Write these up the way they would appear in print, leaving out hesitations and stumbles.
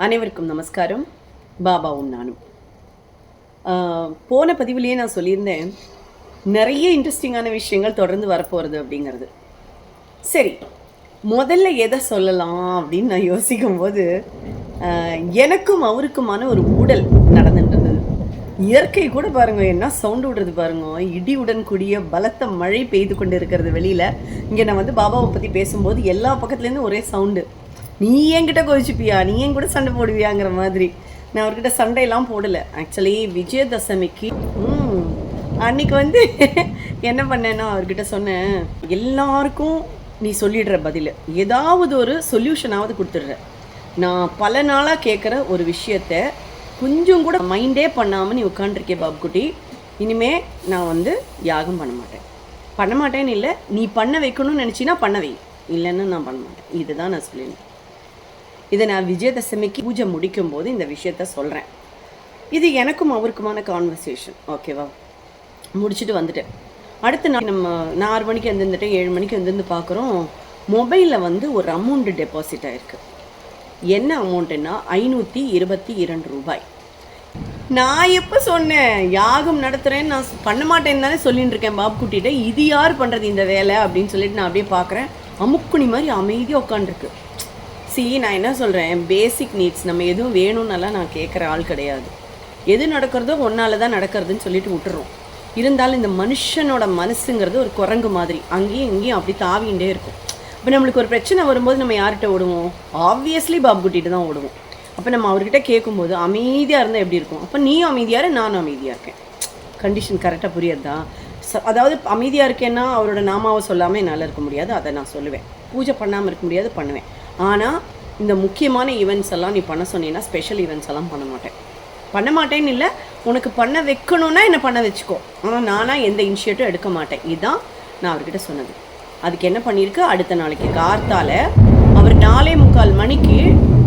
அனைவருக்கும் நமஸ்காரம். பாபாவும் நானும். போன பதிவுலேயே நான் சொல்லியிருந்தேன், நிறைய இன்ட்ரெஸ்டிங்கான விஷயங்கள் தொடர்ந்து வரப்போகிறது அப்படிங்கிறது. சரி, முதல்ல எதை சொல்லலாம் அப்படின்னு நான் யோசிக்கும் போது, எனக்கும் அவருக்குமான ஒரு ஊடல் நடந்துட்டு இருந்தது. இயற்கை கூட பாருங்க, என்ன சவுண்டு விடுறது பாருங்க, இடியுடன் கூடிய பலத்த மழை பெய்து கொண்டு இருக்கிறது வெளியில். இங்கே நான் பாபாவை பற்றி பேசும்போது எல்லா பக்கத்துலேருந்து ஒரே சவுண்டு. நீ என்கிட்ட கோவிச்சுப்பியா, நீ என் கூட சண்டை போடுவியாங்கிற மாதிரி. நான் அவர்கிட்ட சண்டையெல்லாம் போடலை. ஆக்சுவலி விஜயதசமிக்கு அன்னைக்கு என்ன பண்ணேன்னா, அவர்கிட்ட சொன்னேன், எல்லாருக்கும் நீ சொல்லிடுற பதில் ஏதாவது ஒரு சொல்யூஷனாவது கொடுத்துடுற. நான் பல நாளாக கேட்குற ஒரு விஷயத்த கொஞ்சம் கூட மைண்டே பண்ணாமல் நீ உட்காண்டிருக்கே பாபுக்குட்டி, இனிமே நான் யாகம் பண்ண மாட்டேன்னு இல்லை, நீ பண்ண வைக்கணும்னு நினச்சின்னா பண்ண வை, இல்லைன்னு நான் பண்ண மாட்டேன். இதுதான் நான் சொல்லியிருந்தேன். இதை நான் விஜயதசமிக்கு பூஜை முடிக்கும் போது இந்த விஷயத்த சொல்கிறேன். இது எனக்கும் அவருக்குமான கான்வர்சேஷன். ஓகேவா, முடிச்சுட்டு வந்துட்டேன். அடுத்த நாள் நம்ம 6 மணிக்கு வந்துட்டேன், 7 மணிக்கு வந்து பார்க்குறோம், மொபைலில் ஒரு அமௌண்ட்டு டெபாசிட் ஆகிருக்கு. என்ன அமௌண்ட்டுன்னா 522 ரூபாய். நான் எப்போ சொன்னேன் யாகம் நடத்துகிறேன்னு, நான் பண்ண மாட்டேன்னு தானே சொல்லிட்டு இருக்கேன் பாபுக்குட்டிகிட்ட. இது யார் பண்ணுறது இந்த வேலை அப்படின்னு சொல்லிட்டு நான் அப்படியே பார்க்குறேன். அமுக்குனி மாதிரி அமைதியாக உட்காண்டிருக்கு. நான் என்ன சொல்கிறேன், பேசிக் நீட்ஸ், நம்ம எதுவும் வேணும்னாலாம் நான் கேட்குற ஆள் கிடையாது. எது நடக்கிறதோ ஒன்றால் தான் நடக்கிறதுன்னு சொல்லிட்டு விட்டுறோம். இருந்தாலும் இந்த மனுஷனோட மனசுங்கிறது ஒரு குரங்கு மாதிரி, அங்கேயும் இங்கேயும் அப்படி தாவிகிட்டே இருக்கும். இப்போ நம்மளுக்கு ஒரு பிரச்சனை வரும்போது நம்ம யார்கிட்ட ஓடுவோம்? ஆப்வியஸ்லி பாபுக்குட்டிகிட்ட தான் ஓடுவோம். அப்போ நம்ம அவர்கிட்ட கேட்கும்போது அமைதியாக இருந்தால் எப்படி இருக்கும்? அப்போ நீயும் அமைதியாக நானும் அமைதியாக இருக்கேன். கண்டிஷன் கரெக்டாக புரியுதா? அதாவது அமைதியாக இருக்கேன்னா அவரோட நாமாவை சொல்லாமல் என்னால் இருக்க முடியாது, அதை நான் சொல்லுவேன். பூஜை பண்ணாமல் இருக்க முடியாது, பண்ணுவேன். ஆனால் இந்த முக்கியமான ஈவெண்ட்ஸ் எல்லாம் நீ பண்ண சொன்னீங்கன்னா, ஸ்பெஷல் ஈவெண்ட்ஸ் எல்லாம் பண்ண மாட்டேன்னு இல்லை, உனக்கு பண்ண வைக்கணுன்னா என்னை பண்ண வச்சுக்கோ, ஆனால் நானாக எந்த இனிஷியேட்டிவும் எடுக்க மாட்டேன். இதுதான் நான் அவர்கிட்ட சொன்னது. அதுக்கு என்ன பண்ணியிருக்கு, அடுத்த நாளைக்கு கார்த்தால அவர் 4:45 மணிக்கு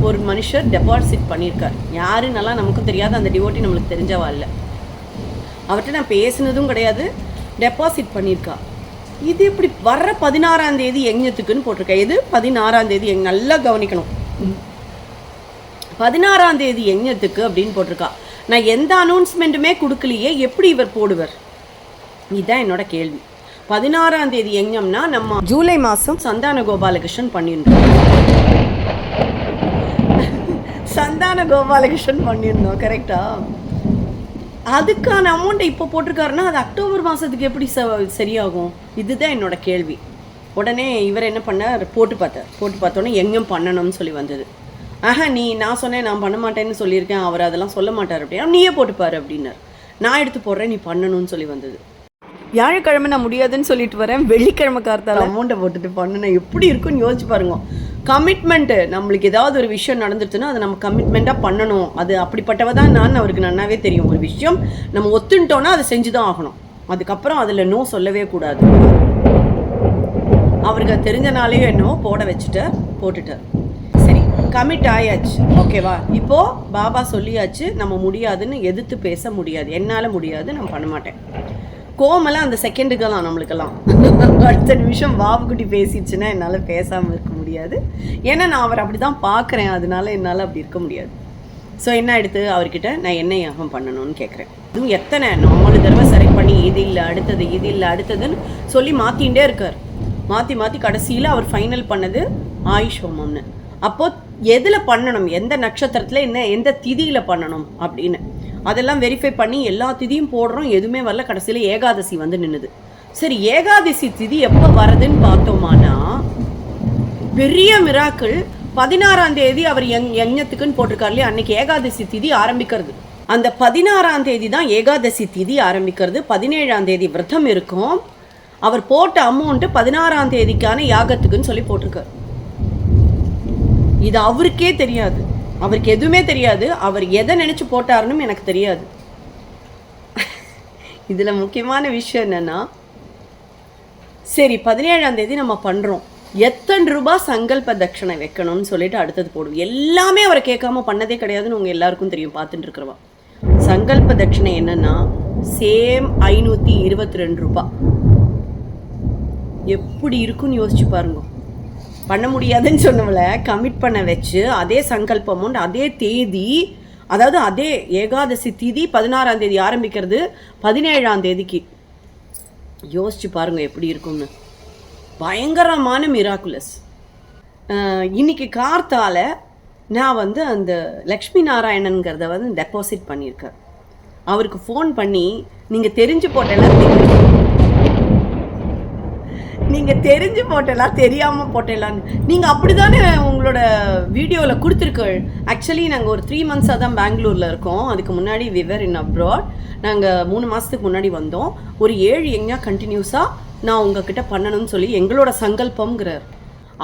ஒரு மனுஷர் டெபாசிட் பண்ணியிருக்கார். யாருன்னெல்லாம் நமக்கும் தெரியாது, அந்த டிவோட்டி நம்மளுக்கு தெரிஞ்சவா இல்லை. அவர்கிட்ட நான் பேசினதும் கிடையாது, டெபாசிட் பண்ணியிருக்கா. இது இப்படி வர்ற 16ஆம் தேதி யஜ்ஞத்துக்குன்னு போட்டிருக்கா. இது 16ஆம் தேதி, நல்லா கவனிக்கணும், 16ஆம் தேதி யஜ்ஞத்துக்கு அப்படின்னு போட்டிருக்கா. நான் எந்த அனௌன்ஸ்மெண்ட்டுமே கொடுக்கலையே, எப்படி இவர் போடுவர்? இதுதான் என்னோட கேள்வி. 16ஆம் தேதி யஜ்ஞம்னா நம்ம ஜூலை மாதம் சந்தான கோபாலகிருஷ்ணன் பண்ணியிருந்தோம். கரெக்டா? அதுக்கான அமௌண்ட்டை இப்போ போட்டிருக்காருன்னா அது அக்டோபர் மாதத்துக்கு எப்படி சரியாகும்? இதுதான் என்னோட கேள்வி. உடனே இவர் என்ன பண்ணார், போட்டு பார்த்தோன்னே எங்கேயும் பண்ணணும்னு சொல்லி வந்தது. நான் சொன்னேன் நான் பண்ண மாட்டேன்னு சொல்லியிருக்கேன், அவர் அதெல்லாம் சொல்ல மாட்டார் அப்படின்னா நீயே போட்டுப்பாரு அப்படின்னார். நான் எடுத்து போடுறேன், நீ பண்ணணும்னு சொல்லி வந்தது. வியாழக்கிழமை நான் முடியாதுன்னு சொல்லிட்டு வரேன், வெள்ளிக்கிழமை கார்த்தால அமௌண்ட்டை போட்டுட்டு பண்ணுனேன். எப்படி இருக்குன்னு யோசிச்சு பாருங்க. கமிட்மெண்ட்டு, நம்மளுக்கு ஏதாவது ஒரு விஷயம் நடந்துட்டுன்னா அதை நம்ம கமிட்மெண்ட்டாக பண்ணணும். அது அப்படிப்பட்டவ தான் நான், அவருக்கு நன்னாவே தெரியும். ஒரு விஷயம் நம்ம ஒத்துட்டோன்னா அதை செஞ்சு தான் ஆகணும். அதுக்கப்புறம் அதில் நோ சொல்லவே கூடாது. அவருக்கு தெரிஞ்சனாலேயோ என்னவோ போட போட்டுட்டார். சரி, கமிட் ஆயாச்சு, ஓகேவா? இப்போது பாபா சொல்லியாச்சு, நம்ம முடியாதுன்னு எதிர்த்து பேச முடியாது. என்னால் முடியாது, நான் பண்ண மாட்டேன். கோமெல்லாம் அந்த செகண்டுக்கெல்லாம் நம்மளுக்கெல்லாம் அடுத்த நிமிஷம் பாபுக்குட்டி பேசிடுச்சுன்னா என்னால் பேசாமல் இருக்க முடியாது. ஏன்னா நான் அவர் அப்படி தான் பார்க்குறேன், அதனால என்னால் அப்படி இருக்க முடியாது. ஸோ என்ன எடுத்து அவர்கிட்ட நான் என்ன யாகம் பண்ணணும்னு கேட்குறேன். இதுவும் எத்தனை 4 தடவை செலக்ட் பண்ணி இது இல்லை அடுத்தது, இது இல்லை அடுத்ததுன்னு சொல்லி மாற்றிகிட்டே இருக்கார். மாற்றி கடைசியில் அவர் ஃபைனல் பண்ணது ஆயுஷ் ஹோமம்னு. அப்போது எதில் பண்ணணும், எந்த நட்சத்திரத்தில், எந்த திதியில் பண்ணணும் அப்படின்னு அதெல்லாம் வெரிஃபை பண்ணி எல்லா திதியும் போடுறோம். எதுவுமே வரல. கடைசியில் ஏகாதசி நின்றுது. சரி, ஏகாதசி திதி எப்போ வரதுன்னு பார்த்தோமானா, பெரிய மிராக்கள் 16ஆம் தேதி அவர் யஜ்ஞத்துக்குன்னு போட்டிருக்காரு இல்லையா, அன்னைக்கு ஏகாதசி திதி ஆரம்பிக்கிறது. அந்த 16ஆம் தேதி தான் ஏகாதசி திதி ஆரம்பிக்கிறது. 17ஆம் தேதி விரதம் இருக்கும். அவர் போட்ட அமௌண்ட்டு 16ஆம் தேதிக்கான யாகத்துக்குன்னு சொல்லி போட்டிருக்காரு. இது அவருக்கே தெரியாது, அவருக்கு எதுவுமே தெரியாது. அவர் எதை நினச்சி போட்டாருன்னு எனக்கு தெரியாது. இதில் முக்கியமான விஷயம் என்னென்னா, சரி 17ஆம் தேதி நம்ம பண்ணுறோம், எத்தனை ரூபாய் சங்கல்ப தட்சணை வைக்கணும்னு சொல்லிட்டு அடுத்தது போடுவோம். எல்லாமே அவரை கேட்காம பண்ணதே கிடையாதுன்னு உங்கள் எல்லாருக்கும் தெரியும், பார்த்துட்டு இருக்கிறவா. சங்கல்ப தட்சணை என்னன்னா சேம் 522 ரூபாய். எப்படி இருக்குன்னு யோசிச்சு பாருங்க. பண்ண முடியாதுன்னு சொன்னவளை கமிட் பண்ண வச்சு அதே சங்கல்ப அமௌண்ட் அதே தேதி, அதாவது அதே ஏகாதசி திதி 16ஆம் தேதி ஆரம்பிக்கிறது 17ஆம் தேதிக்கு. யோசிச்சு பாருங்க எப்படி இருக்கும்னு. பயங்கரமான மிராக்குலஸ். இன்னைக்கு கார்த்தால நான் வந்து அந்த லக்ஷ்மி நாராயணன்கிறத வந்து டெபாசிட் பண்ணியிருக்கேன். அவருக்கு ஃபோன் பண்ணி நீங்கள் தெரிஞ்சு போட்டலாம் தெரியாமல் போட்டலான்னு நீங்கள் அப்படி தானே உங்களோட வீடியோவில் கொடுத்துருக்கு. ஆக்சுவலி நாங்கள் ஒரு 3 மந்த்ஸாக தான் பெங்களூரில் இருக்கோம். அதுக்கு முன்னாடி விவர் இன் அப்ராட். நாங்கள் 3 மாதத்துக்கு முன்னாடி வந்தோம். ஒரு 7 எங்கேயா கண்டினியூஸாக நான் உங்ககிட்ட பண்ணணும்னு சொல்லி எங்களோட சங்கல்பம்ங்கிறார்.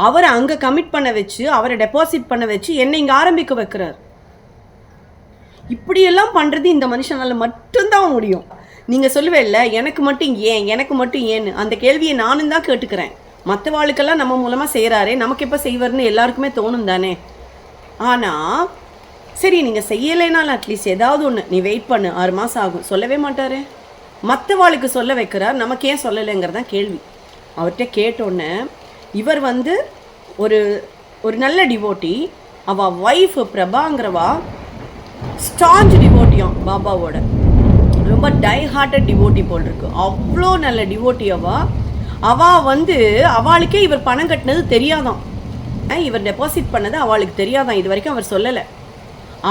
அவரை அங்கே கமிட் பண்ண வச்சு, அவரை டெபாசிட் பண்ண வச்சு என்னை இங்கே ஆரம்பிக்க வைக்கிறார். இப்படியெல்லாம் பண்ணுறது இந்த மனுஷனால் மட்டும்தான் முடியும். நீங்கள் சொல்லுவேல்ல, எனக்கு மட்டும் ஏன்னு, அந்த கேள்வியை நானும் தான் கேட்டுக்கிறேன். மற்றவாளுக்கெல்லாம் நம்ம மூலமாக செய்கிறாரே, நமக்கு எப்போ செய்வார்னு எல்லாருக்குமே தோணும் தானே. ஆனால் சரி, நீங்கள் செய்யலைனாலும் அட்லீஸ்ட் ஏதாவது ஒன்று நீ வெயிட் பண்ணு, 6 மாதம் ஆகும், சொல்லவே மாட்டாரே. மற்றவாளுக்கு சொல்ல வைக்கிறார், நமக்கு ஏன் சொல்லலைங்கிறதான் கேள்வி. அவர்கிட்ட கேட்டோன்னே இவர் வந்து ஒரு நல்ல டிவோட்டி. அவள் ஒய்ஃப் பிரபாங்கிறவா ஸ்டாஞ்ச் டிவோட்டியாம் பாபாவோட. ரொம்ப டை ஹார்ட்டட் டிவோட்டி போல் இருக்கு. அவ்வளோ நல்ல டிவோட்டி அவள் வந்து அவளுக்கே இவர் பணம் கட்டினது தெரியாதான், இவர் டெபாசிட் பண்ணது அவளுக்கு தெரியாதான். இது வரைக்கும் அவர் சொல்லலை.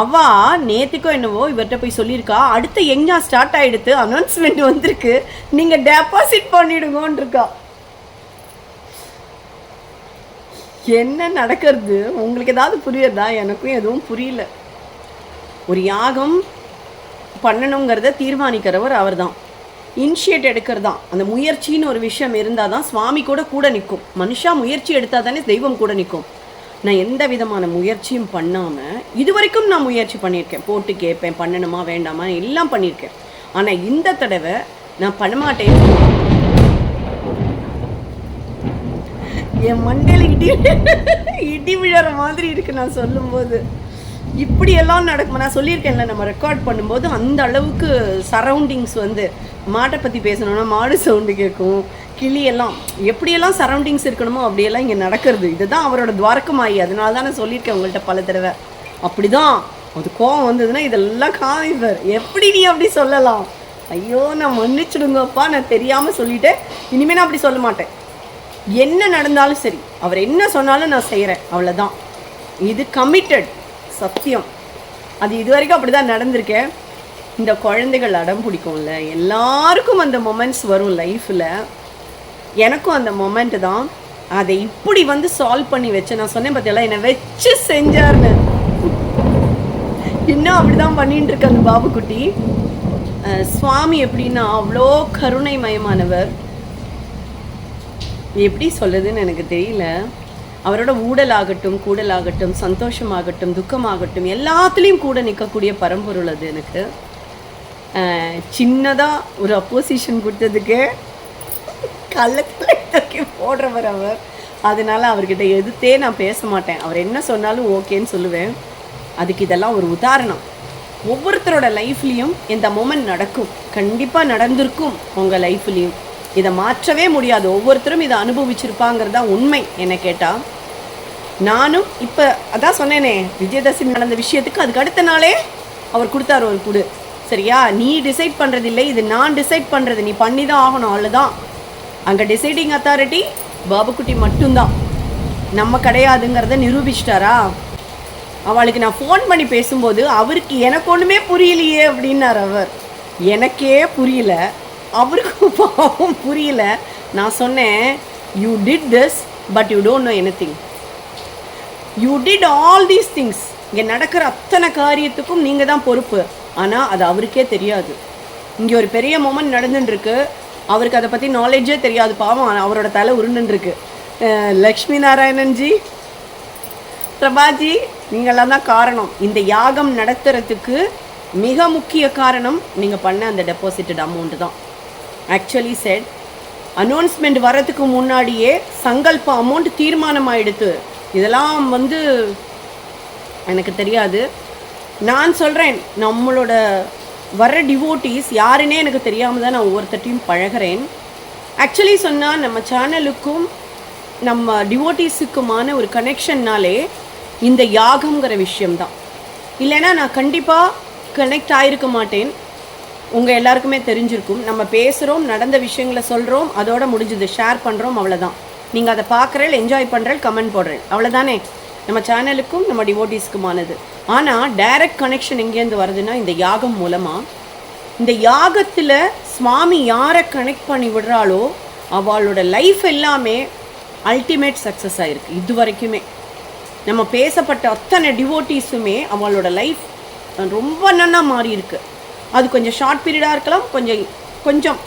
அவள் நேற்றுக்கோ என்னவோ இவர்கிட்ட போய் சொல்லியிருக்கா, அடுத்த எங்கா ஸ்டார்ட் ஆகிடுத்து, அனௌன்ஸ்மெண்ட் வந்திருக்கு, நீங்கள் டெபாசிட் பண்ணிடுங்கன்னு இருக்கா. என்ன நடக்கிறது உங்களுக்கு ஏதாவது புரியுதா? எனக்கும் எதுவும் புரியல. ஒரு யாகம் பண்ணணுங்கிறத தீர்மானிக்கிறவர் அவர் தான், இனிஷியேட் எடுக்கிறது தான். அந்த முயற்சின்னு ஒரு விஷயம் இருந்தால் தான் சுவாமி கூட நிற்கும். மனுஷா முயற்சி எடுத்தால் தானே தெய்வம் கூட நிற்கும். நான் எந்த விதமான முயற்சியும் பண்ணாமல் இது வரைக்கும் நான் முயற்சி பண்ணியிருக்கேன். போட்டு கேட்பேன், பண்ணணுமா வேண்டாமா எல்லாம் பண்ணியிருக்கேன். ஆனால் இந்த தடவை நான் பண்ண மாட்டேன். என் மண்டையில் இடி விழற மாதிரி இருக்குது நான் சொல்லும்போது. இப்படியெல்லாம் நடக்கும். நான் சொல்லியிருக்கேன்ல, நம்ம ரெக்கார்ட் பண்ணும்போது அந்த அளவுக்கு சரௌண்டிங்ஸ் வந்து மாட்டை பற்றி பேசணுன்னா மாடு சவுண்டு கேட்கும், கிளியெல்லாம் எப்படியெல்லாம் சரௌண்டிங்ஸ் இருக்கணுமோ அப்படியெல்லாம் இங்கே நடக்கிறது. இதுதான் அவரோட துவாரகமாயி. அதனால தான் நான் சொல்லியிருக்கேன் உங்கள்கிட்ட பல தடவை. அப்படி தான் அது கோவம் வந்ததுன்னா இதெல்லாம் காமிப்பார். எப்படி நீ அப்படி சொல்லலாம்? ஐயோ, நான் மன்னிச்சிடுங்கப்பா, நான் தெரியாமல் சொல்லிட்டேன், இனிமேல் நான் அப்படி சொல்ல மாட்டேன். என்ன நடந்தாலும் சரி, அவர் என்ன சொன்னாலும் நான் செய்கிறேன், அவ்வளோதான். இது கமிட்டட், சத்தியம். அது இது வரைக்கும் அப்படி தான் நடந்திருக்கேன். இந்த குழந்தைகள் அடம் பிடிக்கும்ல, எல்லாருக்கும் அந்த மொமெண்ட்ஸ் வரும் லைஃப்பில். எனக்கும் அந்த மொமெண்ட்டு தான். அதை இப்படி வந்து சால்வ் பண்ணி வச்சு, நான் சொன்னேன் பார்த்தீங்களா, என்னை வச்சு செஞ்சார்னு. இன்னும் அப்படி தான் பண்ணிட்டு இருக்க அந்த பாபுக்குட்டி. சுவாமி எப்படின்னா அவ்வளோ கருணை மயமானவர். எப்படி சொல்லுதுன்னு எனக்கு தெரியல. அவரோட ஊடலாகட்டும், கூடலாகட்டும், சந்தோஷமாகட்டும், துக்கமாகட்டும், எல்லாத்துலேயும் கூட நிற்கக்கூடிய பரம்பொருள் அது. எனக்கு சின்னதாக ஒரு அப்போசிஷன் கொடுத்ததுக்கு கள்ளத்தில் போடுறவர் அவர். அதனால அவர்கிட்ட எதிர்த்தே நான் பேச மாட்டேன். அவர் என்ன சொன்னாலும் ஓகேன்னு சொல்லுவேன். அதுக்கு இதெல்லாம் ஒரு உதாரணம். ஒவ்வொருத்தரோட லைஃப்லேயும் இந்த மொமெண்ட் நடக்கும், கண்டிப்பாக நடந்திருக்கும் உங்கள் லைஃப்லேயும். இதை மாற்றவே முடியாது. ஒவ்வொருத்தரும் இதை அனுபவிச்சிருப்பாங்கிறது தான் உண்மை. என்ன கேட்டால் நானும் இப்போ அதான் சொன்னேனே, விஜயதசமி நடந்த விஷயத்துக்கு அதுக்கு அடுத்த நாளே அவர் கொடுத்தார் ஒரு குடு. சரியா, நீ டிசைட் பண்ணுறது இல்லை, இது நான் டிசைட் பண்ணுறது, நீ பண்ணி தான் ஆகணும், அவ்வளோதான். அங்கே டிசைடிங் அத்தாரிட்டி பாபுக்குட்டி மட்டும்தான், நம்ம கிடையாதுங்கிறத நிரூபிச்சிட்டாரா. அவளுக்கு நான் ஃபோன் பண்ணி பேசும்போது அவருக்கு எனக்கு ஒன்றுமே புரியலையே அப்படின்னார் அவர். எனக்கே புரியல, அவருக்கு பாவம் புரியல. நான் சொன்னேன், you did this but you don't know anything. You did all these things. இங்கே நடக்கிற அத்தனை காரியத்துக்கும் நீங்கள் தான் பொறுப்பு. ஆனால் அது அவருக்கே தெரியாது. இங்கே ஒரு பெரிய மொமெண்ட் நடந்துட்டுருக்கு, அவருக்கு அதை பற்றி நாலேஜே தெரியாது. பாவம், அவரோட தலை உருண்டுருக்கு. லக்ஷ்மி நாராயணன்ஜி, பிரபாஜி, நீங்களாம் தான் காரணம். இந்த யாகம் நடத்துறதுக்கு மிக முக்கிய காரணம் நீங்கள் பண்ண அந்த டெபாசிட்டட் அமௌண்ட் தான். ஆக்சுவலி செட் அனௌன்ஸ்மெண்ட் வரதுக்கு முன்னாடியே சங்கல்ப அமௌண்ட் தீர்மானம் ஆகிடுது. இதெல்லாம் வந்து எனக்கு தெரியாது. நான் சொல்கிறேன், நம்மளோட வர்ற டிவோட்டீஸ் யாருன்னே எனக்கு தெரியாமல் தான் நான் ஒவ்வொருத்தட்டையும் பழகிறேன். ஆக்சுவலி சொன்னால் நம்ம சேனலுக்கும் நம்ம டிவோட்டீஸுக்குமான ஒரு கனெக்ஷன்னாலே இந்த யாகம்ங்கிற விஷயம்தான். இல்லைன்னா நான் கண்டிப்பாக கனெக்ட் ஆகிருக்க மாட்டேன். உங்கள் எல்லாருக்குமே தெரிஞ்சிருக்கும், நம்ம பேசுகிறோம், நடந்த விஷயங்களை சொல்கிறோம், அதோட முடிஞ்சது, ஷேர் பண்ணுறோம், அவ்வளோதான். நீங்கள் அதை பார்க்குறேன், என்ஜாய் பண்ணுறேன், கமெண்ட் போடுறேன், அவ்வளோதானே நம்ம சேனலுக்கும் நம்ம டிவோட்டீஸ்க்குமானது. ஆனால் டைரக்ட் கனெக்ஷன் எங்கேருந்து வருதுன்னா இந்த யாகம் மூலமாக. இந்த யாகத்தில் சுவாமி யாரை கனெக்ட் பண்ணி விடுறாளோ அவளோட லைஃப் எல்லாமே அல்டிமேட் சக்ஸஸ் ஆகிருக்கு. இது வரைக்குமே நம்ம பேசப்பட்ட அத்தனை டிவோட்டீஸுமே அவளோட லைஃப் ரொம்ப நன்னா மாறி இருக்கு. அது கொஞ்சம் ஷார்ட் பீரியடாக இருக்கலாம், கொஞ்சம்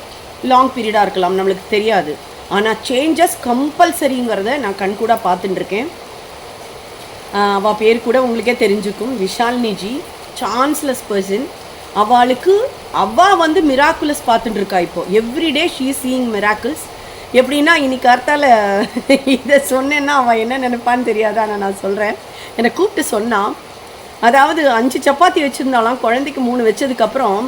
லாங் பீரியடாக இருக்கலாம், நம்மளுக்கு தெரியாது. ஆனால் சேஞ்சஸ் கம்பல்சரிங்கிறத நான் கண்கூட பார்த்துட்டுருக்கேன். அவள் பேர் கூட உங்களுக்கே தெரிஞ்சுக்கும், விஷாலினிஜி, சான்ஸ்லெஸ் பர்சன். அவள் மிராக்குலஸ் பார்த்துட்டு இருக்கா. இப்போது எவ்ரிடே ஷீ சீயிங் மிராக்கிள்ஸ். எப்படின்னா இன்னைக்கு அர்த்தால இதை சொன்னேன்னா அவள் என்ன நினைப்பான்னு தெரியாது. ஆனால் நான் சொல்கிறேன். என்னை கூப்பிட்டு சொன்னான், அதாவது 5 சப்பாத்தி வச்சுருந்தாலாம், குழந்தைக்கு 3 வச்சதுக்கப்புறம்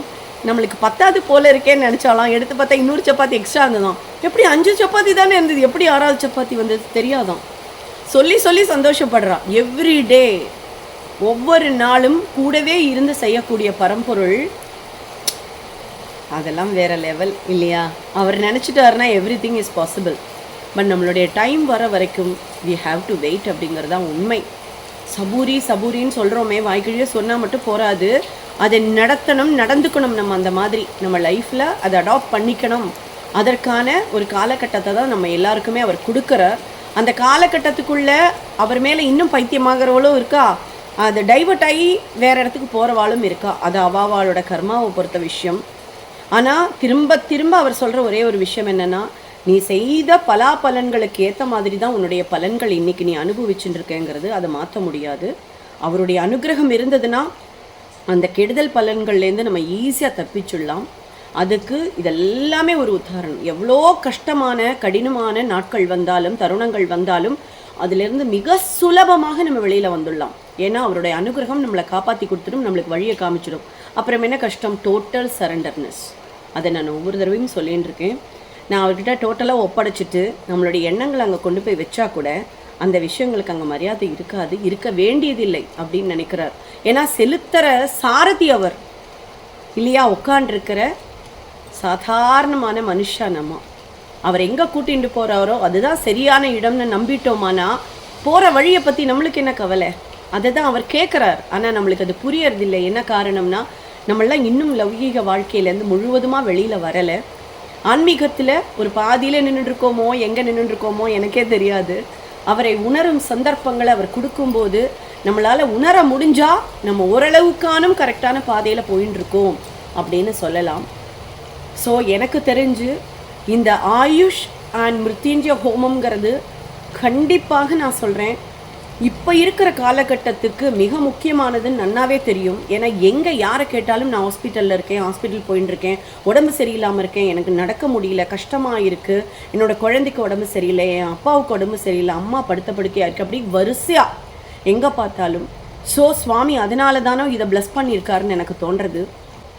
நம்மளுக்கு 10வது போல் இருக்கேன்னு நினச்சாலாம். எடுத்து பார்த்தா இன்னொரு சப்பாத்தி எக்ஸ்ட்ரா இருந்ததான். எப்படி 5 சப்பாத்தி தானே இருந்தது, எப்படி 6வது சப்பாத்தி வந்தது தெரியாதான். சொல்லி சொல்லி சந்தோஷப்படுறான். எவ்ரிடே ஒவ்வொரு நாளும் கூடவே இருந்து செய்யக்கூடிய பரம்பொருள், அதெல்லாம் வேறு லெவல் இல்லையா? அவர் நினச்சிட்டாருன்னா everything is possible. But நம்மளுடைய டைம் வர வரைக்கும் வி ஹாவ் டு வெயிட் அப்படிங்கிறது தான் உண்மை. சபூரின்னு சொல்கிறோமே, வாய்க்கிழியே சொன்னால் மட்டும் போகாது, அதை நடந்துக்கணும். நம்ம அந்த மாதிரி நம்ம லைஃப்பில் அதை அடாப்ட் பண்ணிக்கணும். அதற்கான ஒரு காலகட்டத்தை தான் நம்ம எல்லாருக்குமே அவர் கொடுக்குறார். அந்த காலகட்டத்துக்குள்ளே அவர் மேலே இன்னும் பைத்தியமாகறவளும் இருக்கா, அதை டைவர்ட் ஆகி வேறு இடத்துக்கு போகிறவாளும் இருக்கா. அது அவாவாளோட கர்மாவை பொறுத்த விஷயம். ஆனால் திரும்ப திரும்ப அவர் சொல்கிற ஒரே ஒரு விஷயம் என்னென்னா, நீ செய்த பலாபலன்களுக்கு ஏற்ற மாதிரி தான் உன்னுடைய பலன்கள் இன்றைக்கி நீ அனுபவிச்சுட்டு இருக்கேங்கிறது. அதை மாற்ற முடியாது. அவருடைய அனுகிரகம் இருந்ததுன்னா அந்த கெடுதல் பலன்கள்லேருந்து நம்ம ஈஸியாக தப்பிச்சுடலாம். அதுக்கு இதெல்லாமே ஒரு உதாரணம். எவ்வளோ கஷ்டமான கடினமான நாட்கள் வந்தாலும், தருணங்கள் வந்தாலும், அதிலிருந்து மிக சுலபமாக நம்ம வெளியில் வந்துடலாம். ஏன்னா அவருடைய அனுகிரகம் நம்மளை காப்பாற்றி கொடுத்துடும், நம்மளுக்கு வழியை காமிச்சிடும். அப்புறம் என்ன கஷ்டம்? டோட்டல் சரண்டர்னஸ். அதை நான் ஒவ்வொரு தடவையும் சொல்லின்னு இருக்கேன். நான் அவர்கிட்ட டோட்டலாக ஒப்படைச்சிட்டு நம்மளுடைய எண்ணங்களை அங்கே கொண்டு போய் வச்சா கூட அந்த விஷயங்களுக்கு அங்கே மரியாதை இருக்காது, இருக்க வேண்டியதில்லை அப்படின்னு நினைக்கிறார். ஏன்னா செலுத்துகிற சாரதி அவர் இல்லையா? உட்காண்டிருக்கிற சாதாரணமான மனுஷா நம்ம. அவர் எங்கே கூட்டிகிட்டு போகிறாரோ அதுதான் சரியான இடம்னு நம்பிட்டோமானா போகிற வழியை பற்றி நம்மளுக்கு என்ன கவலை? அதை தான் அவர் கேட்குறார். ஆனால் நம்மளுக்கு அது புரியறதில்லை. என்ன காரணம்னா நம்மளாம் இன்னும் லௌகீக வாழ்க்கையிலேருந்து முழுவதுமாக வெளியில் வரலை. ஆன்மீகத்தில் ஒரு பாதியில் நின்றுருக்கோமோ, எங்கே நின்றுருக்கோமோ எனக்கே தெரியாது. அவரை உணரும் சந்தர்ப்பங்களை அவர் கொடுக்கும்போது நம்மளால் உணர முடிஞ்சால் நம்ம ஓரளவுக்கானும் கரெக்டான பாதையில் போயின்னு இருக்கோம் அப்படின்னு சொல்லலாம். ஸோ எனக்கு தெரிஞ்சு இந்த ஆயுஷ் அண்ட் மிருத்யுஞ்சய ஹோமம்ங்கிறது கண்டிப்பாக நான் சொல்கிறேன், இப்போ இருக்கிற காலகட்டத்துக்கு மிக முக்கியமானதுன்னு நன்னாவே தெரியும். ஏன்னா எங்கே யாரை கேட்டாலும் நான் ஹாஸ்பிட்டலில் இருக்கேன், ஹாஸ்பிட்டல் போயின்னு இருக்கேன், உடம்பு சரியில்லாமல் இருக்கேன், எனக்கு நடக்க முடியல, கஷ்டமாக இருக்குது, என்னோடய குழந்தைக்கு உடம்பு சரியில்லை, என் அப்பாவுக்கு உடம்பு சரியில்லை, அம்மா படுத்த படுக்கையாக இருக்குது, அப்படி வரிசையாக எங்கே பார்த்தாலும். ஸோ சுவாமி அதனால தானோ இதை ப்ளஸ் பண்ணியிருக்காருன்னு எனக்கு தோன்றது.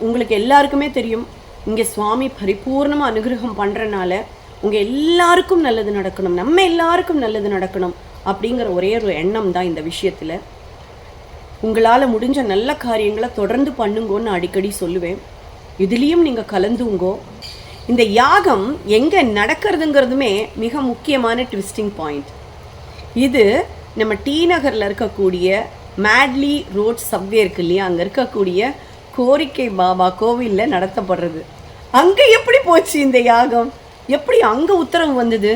உங்களுக்கு எல்லாருக்குமே தெரியும், இங்கே சுவாமி பரிபூர்ணமாக அனுகிரகம் பண்ணுறனால உங்கள் எல்லாருக்கும் நல்லது நடக்கணும், நம்ம எல்லாருக்கும் நல்லது நடக்கணும் அப்படிங்கிற ஒரே ஒரு எண்ணம் தான் இந்த விஷயத்தில். உங்களால் முடிஞ்ச நல்ல காரியங்களை தொடர்ந்து பண்ணுங்கோன்னு அடிக்கடி சொல்லுவேன். இதுலேயும் நீங்கள் கலந்துங்கோ. இந்த யாகம் எங்கே நடக்கிறதுங்கிறதுமே மிக முக்கியமான ட்விஸ்டிங் பாயிண்ட். இது நம்ம டி நகரில் இருக்கக்கூடிய மேட்லி ரோட் சப்வே இருக்கு இல்லையா, அங்கே இருக்கக்கூடிய கோரிக்கை பாபா கோவிலில் நடத்தப்படுறது. அங்கே எப்படி போச்சு இந்த யாகம், எப்படி அங்கே உத்தரவு வந்தது,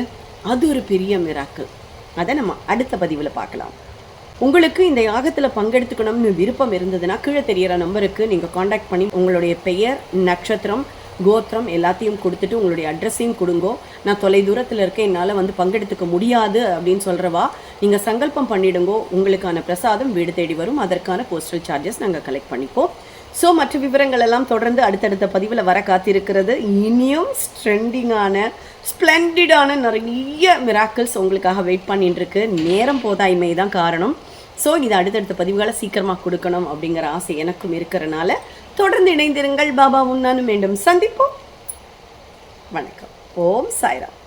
அது ஒரு பெரிய மிராக்கிள். அதை நம்ம அடுத்த பதிவில் பார்க்கலாம். உங்களுக்கு இந்த யாகத்தில் பங்கெடுத்துக்கணும்னு விருப்பம் இருந்ததுன்னா கீழே தெரிகிற நம்பருக்கு நீங்கள் காண்டாக்ட் பண்ணி உங்களுடைய பெயர், நட்சத்திரம், கோத்திரம் எல்லாத்தையும் கொடுத்துட்டு உங்களுடைய அட்ரஸையும் கொடுங்கோ. நான் தொலைதூரத்தில் இருக்க என்னால் பங்கெடுத்துக்க முடியாது அப்படின்னு சொல்கிறவா நீங்கள் சங்கல்பம் பண்ணிடுங்கோ. உங்களுக்கான பிரசாதம் வீடு தேடி வரும். அதற்கான போஸ்டல் சார்ஜஸ் நாங்கள் கலெக்ட் பண்ணிப்போம். ஸோ மற்ற விவரங்கள் எல்லாம் தொடர்ந்து அடுத்தடுத்த பதிவில் வர காத்திருக்கிறது. இனியும் ட்ரெண்டிங்கான ஸ்ப்ளெண்டிடான நிறைய மிராக்கிள்ஸ் உங்களுக்காக வெயிட் பண்ணிட்டு இருக்கு. நேரம் போதாய்மை தான் காரணம். ஸோ இது அடுத்தடுத்த பதிவுகளை சீக்கிரமாக கொடுக்கணும் அப்படிங்கிற ஆசை எனக்கும் இருக்கிறனால தொடர்ந்து இணைந்திருங்கள். பாபாவும் நானும் மீண்டும் சந்திப்போம். வணக்கம். ஓம் சாய்ராம்.